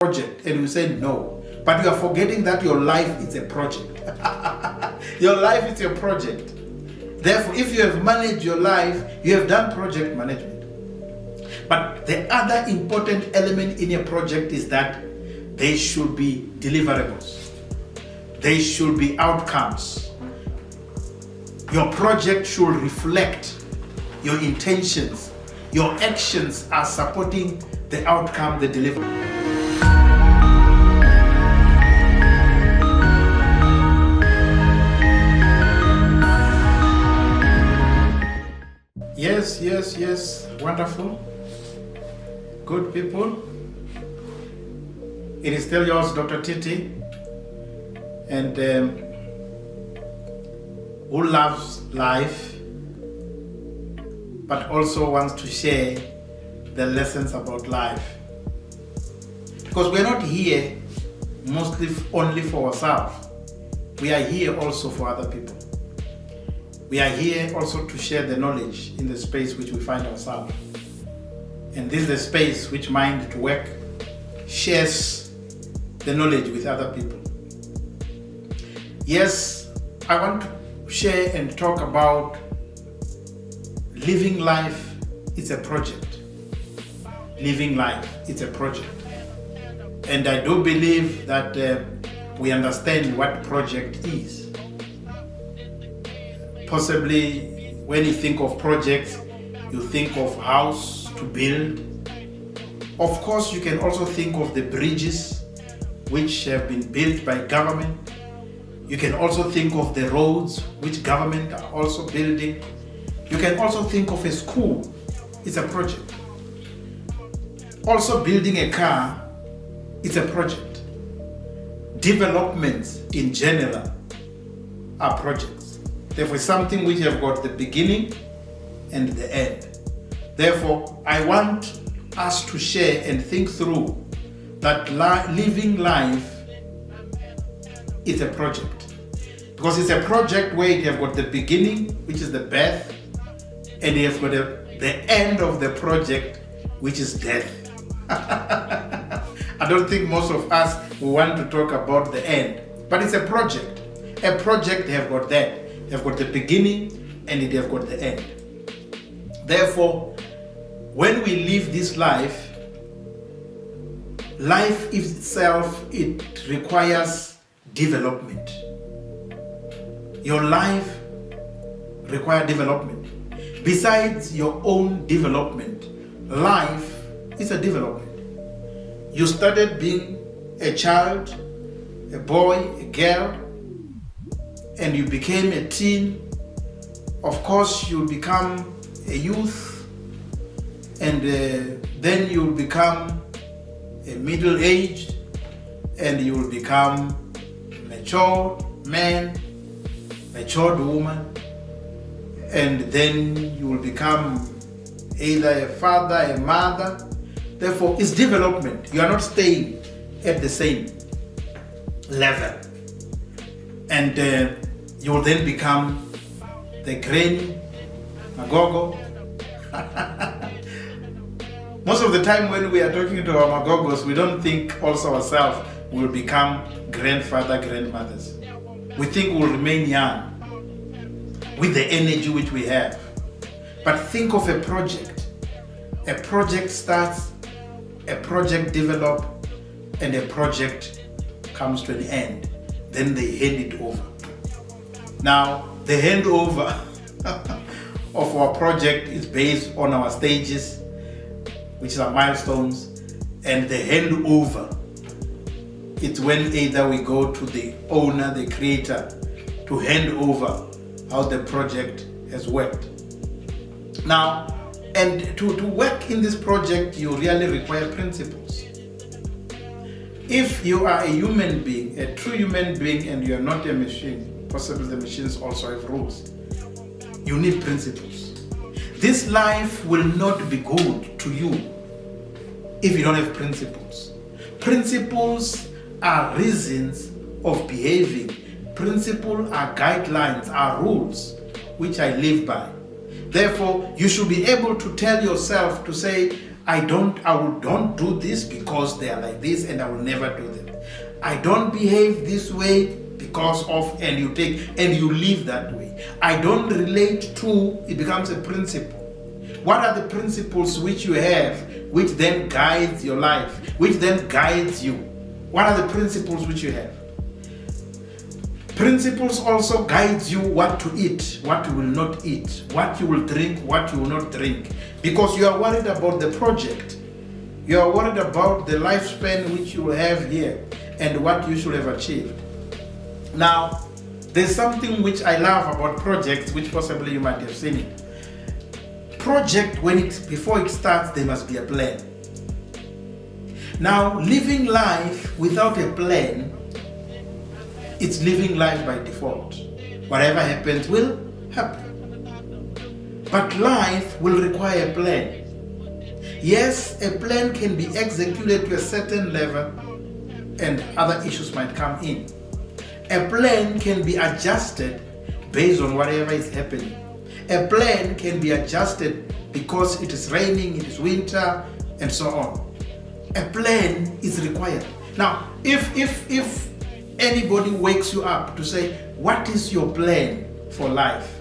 project, and you say no. But you are forgetting that your life is a project. Your life is a project. Therefore, if you have managed your life, you have done project management. But the other important element in a project is that there should be deliverables. There should be outcomes. Your project should reflect your intentions. Your actions are supporting the outcome, the delivery. Yes. Wonderful. Good people. It is still yours, Dr. Titi, and who loves life, but also wants to share the lessons about life. Because we're not here mostly only for ourselves. We are here also for other people. We are here also to share the knowledge in the space which we find ourselves. And this is the space which Mind to Work shares the knowledge with other people. Yes, I want to share and talk about living life is a project. Living life is a project. And I do believe that we understand what project is. Possibly when you think of projects, you think of house to build. Of course, you can also think of the bridges which have been built by government. You can also think of the roads which government are also building. You can also think of a school. It's a project. Also building a car, it's a project. Developments in general are projects. Therefore, it's something which have got the beginning and the end. Therefore, I want us to share and think through that living life is a project. Because it's a project where you have got the beginning, which is the birth, and you have got the end of the project, which is death. I don't think most of us will want to talk about the end, but it's a project. A project, they have got that. They have got the beginning and they have got the end. Therefore, when we live this life, life itself, it requires development. Your life requires development. Besides your own development, life is a development. You started being a child, a boy, a girl, and you became a teen. Of course, you become a youth, and then you will become a middle-aged, and you will become a mature man, matured woman, and then you will become either a father, a mother. Therefore, it's development. You are not staying at the same level. And you will then become the granny, magogo. Most of the time when we are talking to our magogos, we don't think also ourselves will become grandfather, grandmothers. We think we'll remain young with the energy which we have. But think of a project. A project starts, a project develops, and a project comes to an end. Then they hand it over. Now, the handover of our project is based on our stages, which are milestones, and the handover, it's when either we go to the owner, the creator, to hand over how the project has worked. Now, and to work in this project, you really require principles. If you are a human being, a true human being, and you are not a machine, possibly the machines also have rules, you need principles. This life will not be good to you if you don't have principles. Principles are reasons of behaving. Principles are guidelines, are rules which I live by. Therefore, you should be able to tell yourself to say, don't do this because they are like this and I will never do them. I don't behave this way because of, and you live that way. I don't relate to, it becomes a principle. What are the principles which you have, which then guides your life, which then guides you? What are the principles which you have? Principles also guides you what to eat, what you will not eat, what you will drink, what you will not drink. Because you are worried about the project. You are worried about the lifespan which you will have here and what you should have achieved. Now, there's something which I love about projects, which possibly you might have seen it. Project, before it starts, there must be a plan. Now, living life without a plan, it's living life by default. Whatever happens will happen. But life will require a plan. Yes, a plan can be executed to a certain level and other issues might come in. A plan can be adjusted based on whatever is happening. A plan can be adjusted because it is raining, it is winter, and so on. A plan is required. Now, if anybody wakes you up to say, what is your plan for life?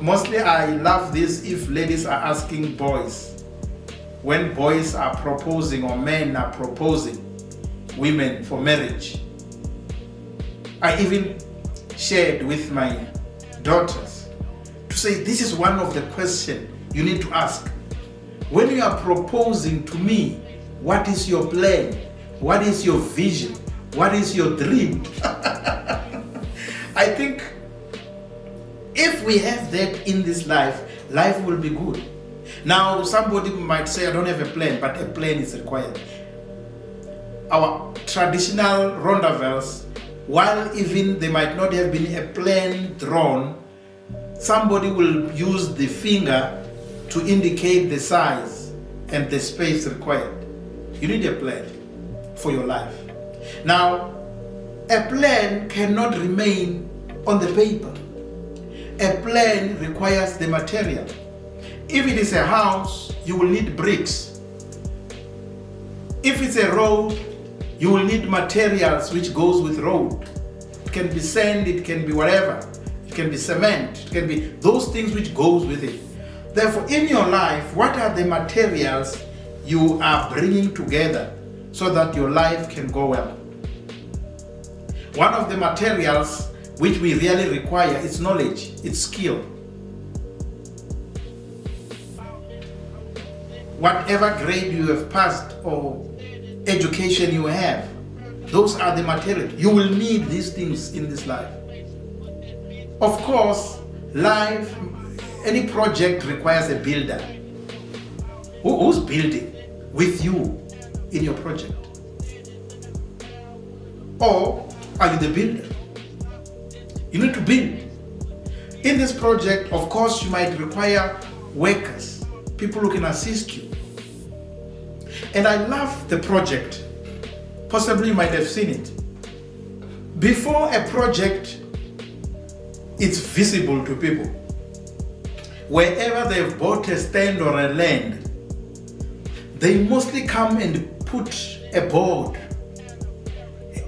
Mostly I love this if ladies are asking boys. When boys are proposing or men are proposing women for marriage. I even shared with my daughters to say this is one of the questions you need to ask. When you are proposing to me, what is your plan? What is your vision? What is your dream? I think if we have that in this life, life will be good. Now, somebody might say, I don't have a plan, but a plan is required. Our traditional rondavels, while even there might not have been a plan drawn, somebody will use the finger to indicate the size and the space required. You need a plan for your life. Now, a plan cannot remain on the paper. A plan requires the material. If it is a house, you will need bricks. If it's a road, you will need materials which goes with road. It can be sand, it can be whatever. It can be cement, it can be those things which goes with it. Therefore, in your life, what are the materials you are bringing together so that your life can go well? One of the materials which we really require is knowledge, it's skill. Whatever grade you have passed or education you have, those are the materials. You will need these things in this life. Of course, life, any project requires a builder. Who's building with you in your project? Or are you the builder? You need to build. In this project, of course, you might require workers, people who can assist you. And I love the project. Possibly you might have seen it. Before a project is visible to people, wherever they've bought a stand or a land, they mostly come and put a board.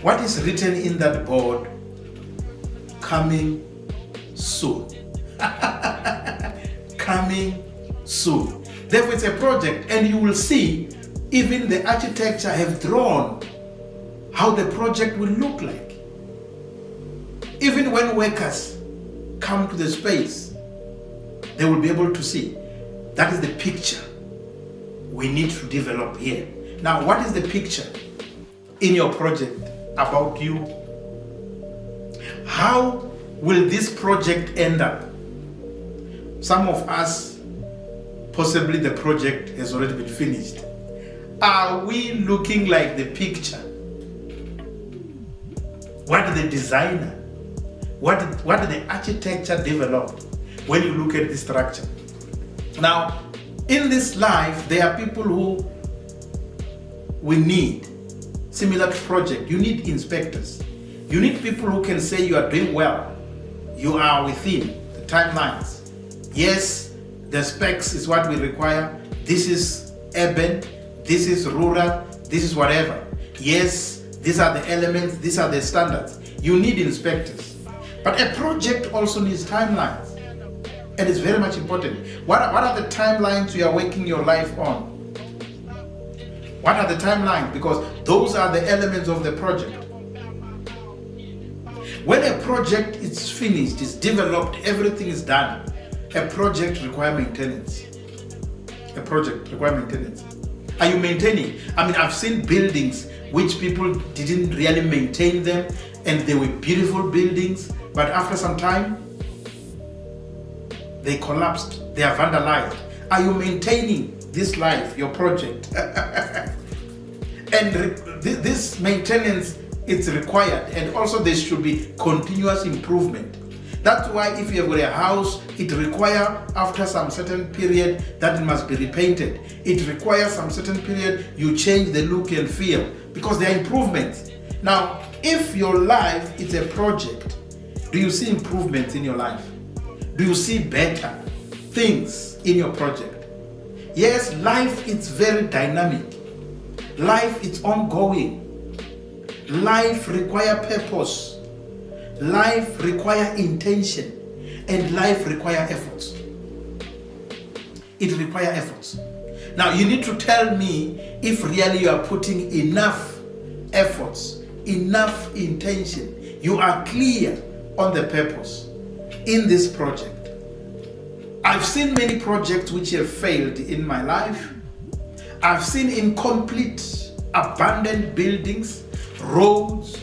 What is written in that board? Coming soon. Coming soon. Therefore, it's a project, and you will see even the architecture have drawn how the project will look like. Even when workers come to the space, they will be able to see that is the picture we need to develop here. Now, what is the picture in your project about you? How will this project end up? Some of us, possibly the project has already been finished. Are we looking like the picture? What did the designer, what did the architecture develop when you look at the structure? Now, in this life, there are people who we need, similar to project. You need inspectors. You need people who can say you are doing well. You are within the timelines. Yes, The specs is what we require. This is urban, this is rural, this is whatever. Yes, these are the elements, these are the standards. You need inspectors. But a project also needs timelines. And it's very much important. What are the timelines you are working your life on? What are the timelines? Because those are the elements of the project. When a project is finished, is developed, everything is done, a project requires maintenance. A project requires maintenance. Are you maintaining? I mean, I've seen buildings which people didn't really maintain them, and they were beautiful buildings, but after some time, they collapsed, they are vandalized. Are you maintaining this life, your project? And this maintenance is required, and also there should be continuous improvement. That's why if you have got a house, it requires after some certain period that it must be repainted. It requires some certain period you change the look and feel, because there are improvements. Now, if your life is a project, do you see improvements in your life? Do you see better things in your project? Yes, life is very dynamic. Life is ongoing. Life requires purpose. Life requires intention. And life requires efforts. It requires efforts. Now you need to tell me if really you are putting enough efforts, enough intention. You are clear on the purpose in this project. I've seen many projects which have failed in my life. I've seen incomplete, abandoned buildings, roads,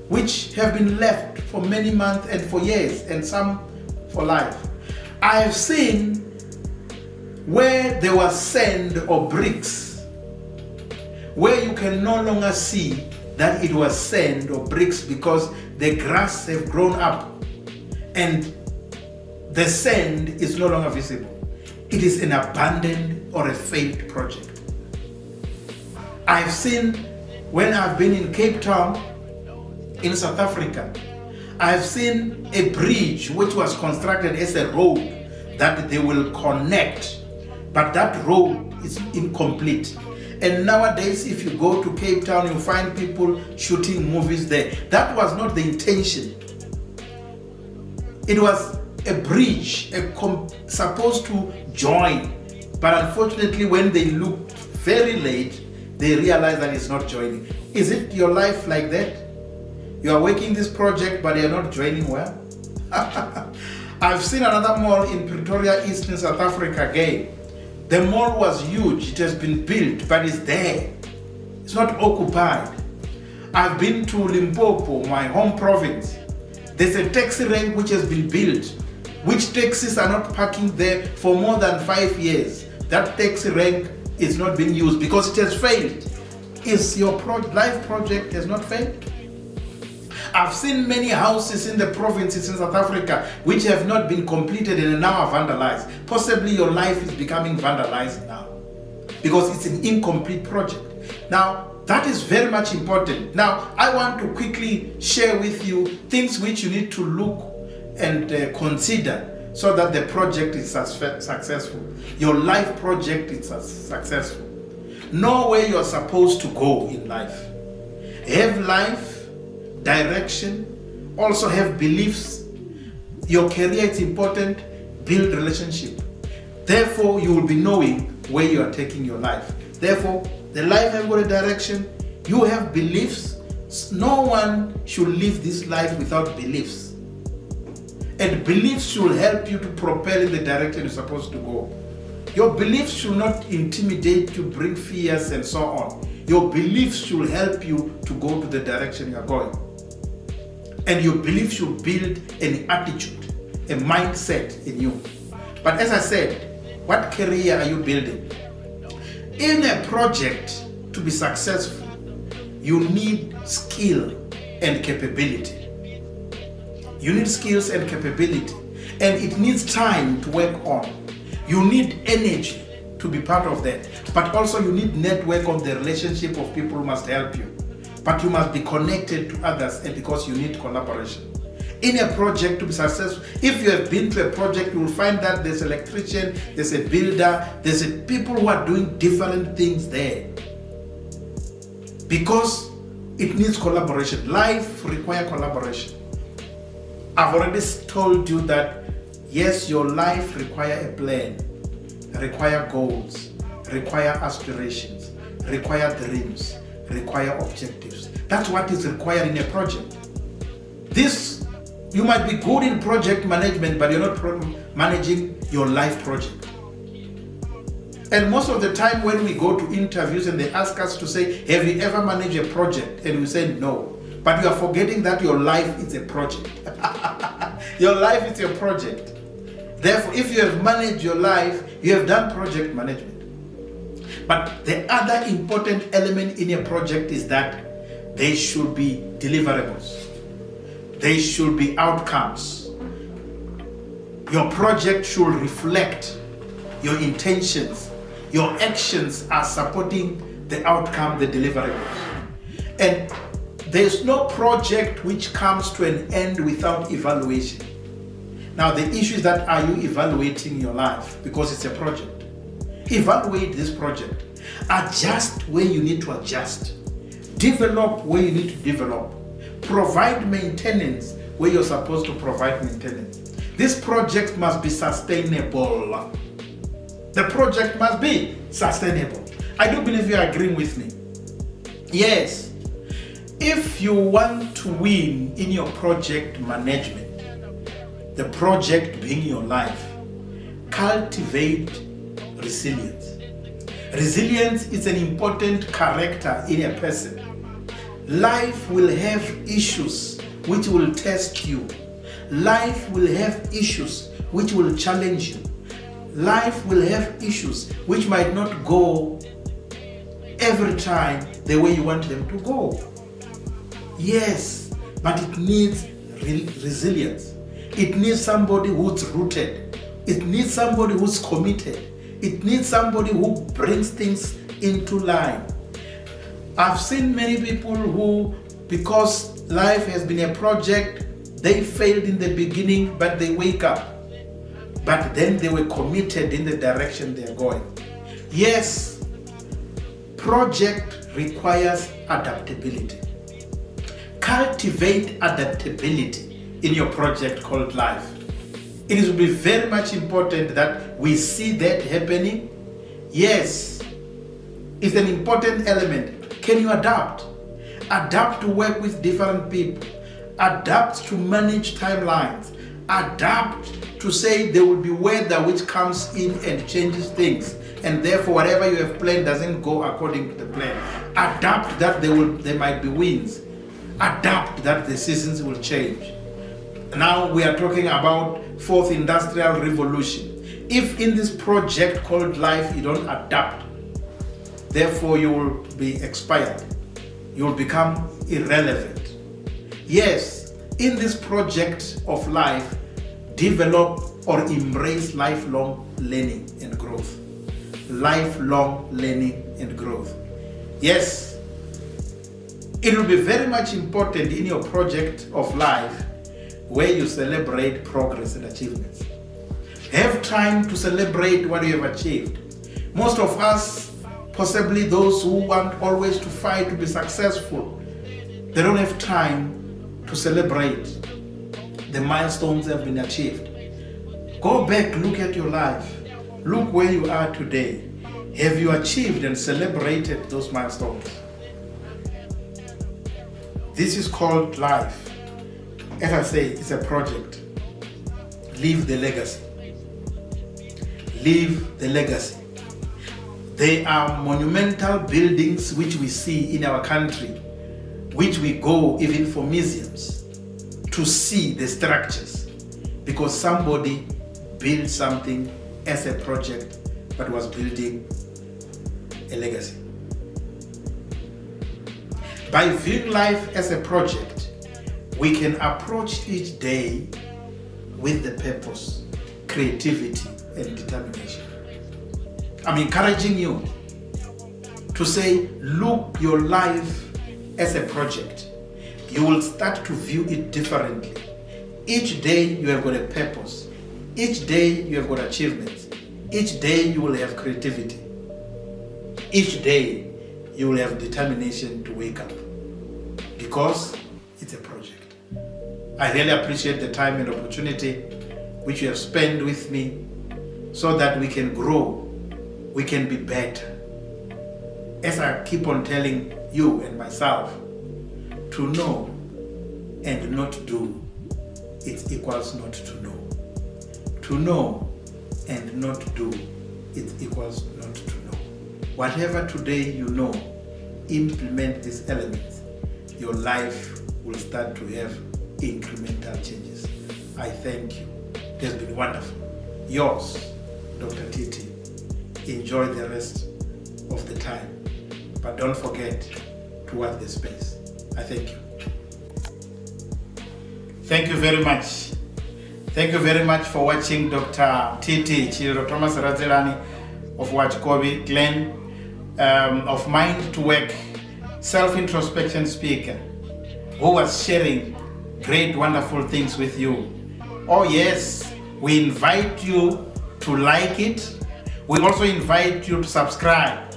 which have been left for many months and for years, and some for life. I have seen where there was sand or bricks, where you can no longer see that it was sand or bricks because the grass have grown up and the sand is no longer visible. It is an abandoned or a failed project. I've seen when I've been in Cape Town, in South Africa, I've seen a bridge which was constructed as a road that they will connect, but that road is incomplete. And nowadays, if you go to Cape Town, you find people shooting movies there. That was not the intention. It was a bridge, supposed to join. But unfortunately, when they looked very late, they realized that it's not joining. Is it your life like that? You are working this project, but you're not joining well? I've seen another mall in Pretoria, Eastern South Africa again. The mall was huge, it has been built, but it's there. It's not occupied. I've been to Limpopo, my home province. There's a taxi rank which has been built, which taxis are not parking there for more than 5 years. That taxi rank is not being used because it has failed. Is your life project has not failed? I've seen many houses in the provinces in South Africa which have not been completed and now are vandalized. Possibly your life is becoming vandalized now because it's an incomplete project. Now, that is very much important. Now, I want to quickly share with you things which you need to look and consider so that the project is successful. Your life project is successful. Know where you're supposed to go in life. Have life, direction, also have beliefs. Your career is important, build relationship. Therefore, you will be knowing where you are taking your life. Therefore, the life have got a direction, you have beliefs. No one should live this life without beliefs. And beliefs should help you to propel in the direction you're supposed to go. Your beliefs should not intimidate you, bring fears and so on. Your beliefs should help you to go to the direction you're going. And your beliefs should build an attitude, a mindset in you. But as I said, what career are you building? In a project to be successful, you need skill and capability. You need skills and capability, and it needs time to work on. You need energy to be part of that, but also you need network on the relationship of people who must help you. But you must be connected to others, and because you need collaboration. in a project to be successful. If you have been to a project, you will find that there's an electrician, there's a builder, there's people who are doing different things there. Because it needs collaboration. Life requires collaboration. I've already told you that, yes, your life requires a plan, require goals, require aspirations, require dreams, require objectives. That's what is required in a project. You might be good in project management, but you're not managing your life project. And most of the time when we go to interviews and they ask us to say, have you ever managed a project? And we say no. But you are forgetting that your life is a project. Your life is your project. Therefore, if you have managed your life, you have done project management. But the other important element in a project is that there should be deliverables. There should be outcomes. Your project should reflect your intentions. Your actions are supporting the outcome, the deliverables. And there's no project which comes to an end without evaluation. Now the issue is that, are you evaluating your life? Because it's a project. Evaluate this project. Adjust where you need to adjust. Develop where you need to develop. Provide maintenance where you're supposed to provide maintenance. This project must be sustainable. The project must be sustainable. I do believe you are agreeing with me. Yes. If you want to win in your project management, the project being your life, cultivate resilience. Resilience is an important character in a person. Life will have issues which will test you. Life will have issues which will challenge you. Life will have issues which might not go every time the way you want them to go. Yes, but it needs resilience. It needs somebody who's rooted. It needs somebody who's committed. It needs somebody who brings things into line. I've seen many people who, because life has been a project, they failed in the beginning, but they wake up. But then they were committed in the direction they are going. Yes, project requires adaptability. Cultivate adaptability in your project called life. It will be very much important that we see that happening. Yes, it's an important element. Can you adapt? Adapt to work with different people. Adapt to manage timelines. Adapt to say there will be weather which comes in and changes things. And therefore whatever you have planned doesn't go according to the plan. Adapt that there might be winds. Adapt that the seasons will change. Now we are talking about fourth industrial revolution. If in this project called life you don't adapt, therefore you will be expired. You will become irrelevant. Yes, in this project of life, develop or embrace lifelong learning and growth. Lifelong learning and growth. Yes, it will be very much important in your project of life where you celebrate progress and achievements. Have time to celebrate what you have achieved. Most of us, possibly those who want always to fight to be successful, they don't have time to celebrate the milestones that have been achieved. Go back, look at your life. Look where you are today. Have you achieved and celebrated those milestones? This is called life. As I say, it's a project. Leave the legacy. Leave the legacy. There are monumental buildings which we see in our country, which we go even for museums to see the structures, because somebody built something as a project but was building a legacy. By viewing life as a project, we can approach each day with the purpose, creativity, and determination. I'm encouraging you to say, look your life as a project. You will start to view it differently. Each day you have got a purpose. Each day you have got achievements. Each day you will have creativity. Each day you will have determination to wake up, because it's a project. I really appreciate the time and opportunity which you have spent with me, so that we can grow, we can be better. As I keep on telling you and myself, to know and not do, it equals not to know. To know and not do, it equals not to know. Whatever today you know, implement these elements, your life will start to have incremental changes. I thank you. It has been wonderful. Yours, Dr. TT. Enjoy the rest of the time, but don't forget to watch the space. I thank you. Thank you very much. Thank you very much for watching Dr. TT Chiro Thomas Radzelani of Wachkobi Glen, of Mind to Work, self-introspection speaker, who was sharing great, wonderful things with you. Oh yes, we invite you to like it. We also invite you to subscribe.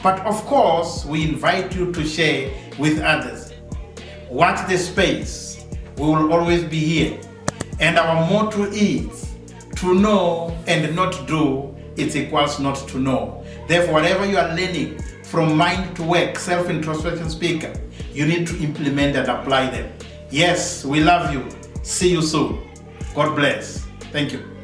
But of course, we invite you to share with others. Watch the space. We will always be here. And our motto is to know and not do, it equals not to know. Therefore, whatever you are learning from Mind to Work, self-introspection speaker, you need to implement and apply them. Yes, we love you. See you soon. God bless. Thank you.